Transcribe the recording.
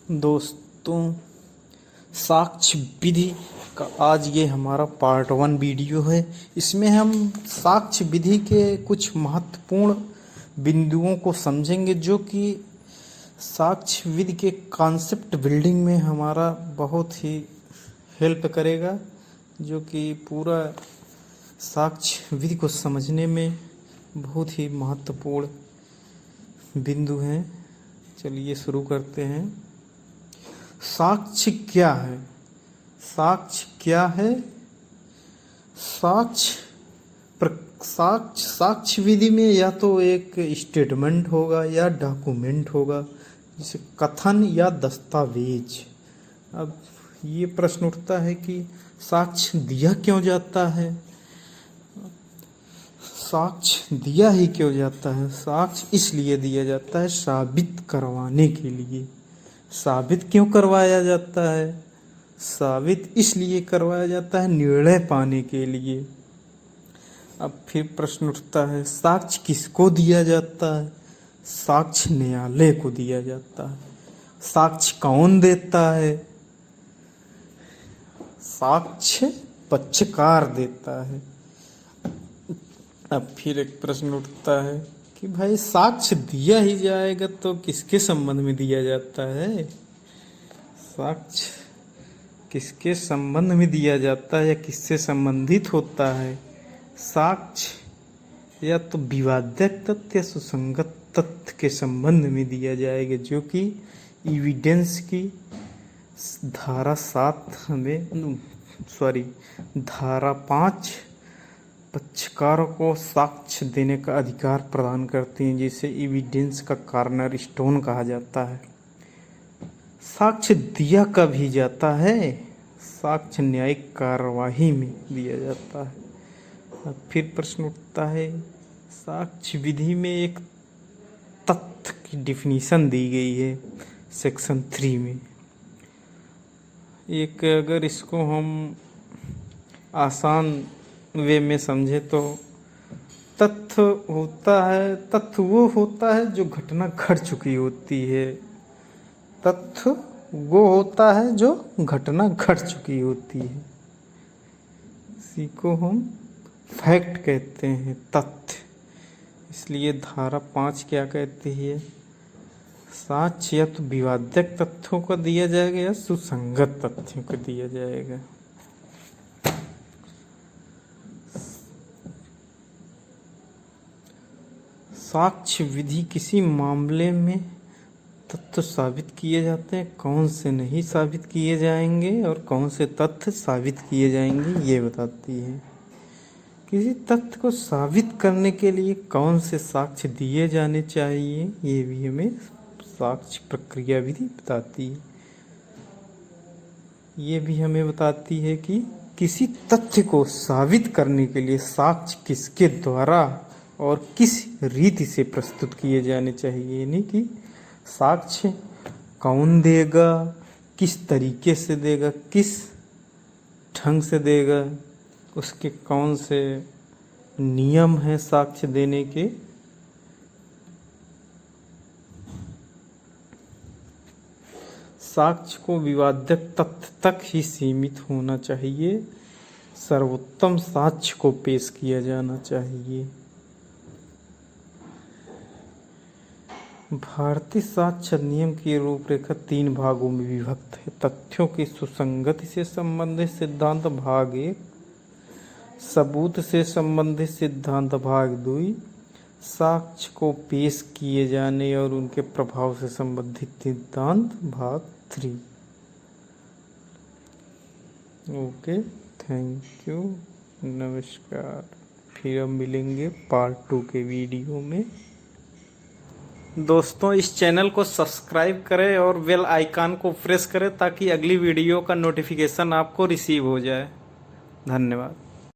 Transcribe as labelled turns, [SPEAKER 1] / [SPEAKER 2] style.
[SPEAKER 1] दोस्तों, साक्ष्य विधि का आज ये हमारा पार्ट 1 वीडियो है। इसमें हम साक्ष्य विधि के कुछ महत्वपूर्ण बिंदुओं को समझेंगे जो कि साक्ष्य विधि के कॉन्सेप्ट बिल्डिंग में हमारा बहुत ही हेल्प करेगा, जो कि पूरा साक्ष्य विधि को समझने में बहुत ही महत्वपूर्ण बिंदु हैं। चलिए शुरू करते हैं। साक्ष्य क्या है? साक्ष्य क्या है? साक्ष्य विधि में या तो एक स्टेटमेंट होगा या डॉक्यूमेंट होगा, जैसे कथन या दस्तावेज। अब ये प्रश्न उठता है कि साक्ष्य दिया क्यों जाता है? साक्ष्य दिया ही क्यों जाता है? साक्ष्य इसलिए दिया जाता है साबित करवाने के लिए। साबित क्यों करवाया जाता है? साबित इसलिए करवाया जाता है निर्णय पाने के लिए। अब फिर प्रश्न उठता है साक्ष्य किसको दिया जाता है? साक्ष्य न्यायालय को दिया जाता है। साक्ष्य कौन देता है? साक्ष्य पक्षकार देता है। अब फिर एक प्रश्न उठता है कि भाई साक्ष्य दिया ही जाएगा तो किसके संबंध में दिया जाता है? साक्ष्य किसके संबंध में दिया जाता है या किससे संबंधित होता है? साक्ष्य या तो विवादक तथ्य या सुसंगत तथ्य के संबंध में दिया जाएगा, जो कि एविडेंस की धारा 5 पक्षकारों को साक्ष्य देने का अधिकार प्रदान करती हैं, जिसे एविडेंस का कॉर्नर स्टोन कहा जाता है। साक्ष्य दिया कब ही जाता है? साक्ष्य न्यायिक कार्यवाही में दिया जाता है। अब फिर प्रश्न उठता है साक्ष्य विधि में एक तथ्य की डिफिनीशन दी गई है सेक्शन 3 में। एक अगर इसको हम आसान वे में समझे तो तथ्य वो होता है जो घटना घट चुकी होती है। तथ्य वो होता है जो घटना घट चुकी होती है। इसी को हम फैक्ट कहते हैं, तथ्य। इसलिए धारा 5 क्या कहती है? साक्ष्य या तो विवादक तथ्यों को दिया जाएगा या सुसंगत तथ्यों को दिया जाएगा। साक्ष्य विधि किसी मामले में तथ्य साबित किए जाते हैं, कौन से नहीं साबित किए जाएंगे और कौन से तथ्य साबित किए जाएंगे, ये बताती है। किसी तथ्य को साबित करने के लिए कौन से साक्ष्य दिए जाने चाहिए, ये भी हमें साक्ष्य प्रक्रिया विधि बताती है। ये भी हमें बताती है कि किसी तथ्य को साबित करने के लिए साक्ष्य किसके द्वारा और किस रीति से प्रस्तुत किए जाने चाहिए, यानी कि साक्ष्य कौन देगा, किस तरीके से देगा, किस ढंग से देगा, उसके कौन से नियम हैं साक्ष्य देने के। साक्ष्य को विवादक तथ्य तक ही सीमित होना चाहिए। सर्वोत्तम साक्ष्य को पेश किया जाना चाहिए। भारतीय साक्ष्य अधिनियम की रूपरेखा 3 भागों में विभक्त है। तथ्यों की सुसंगति से संबंधित सिद्धांत भाग 1, सबूत से संबंधित सिद्धांत भाग 2, साक्ष्य को पेश किए जाने और उनके प्रभाव से संबंधित सिद्धांत भाग 3। ओके, थैंक यू, नमस्कार। फिर हम मिलेंगे पार्ट 2 के वीडियो में। दोस्तों, इस चैनल को सब्सक्राइब करें और बेल आइकन को प्रेस करें ताकि अगली वीडियो का नोटिफिकेशन आपको रिसीव हो जाए। धन्यवाद।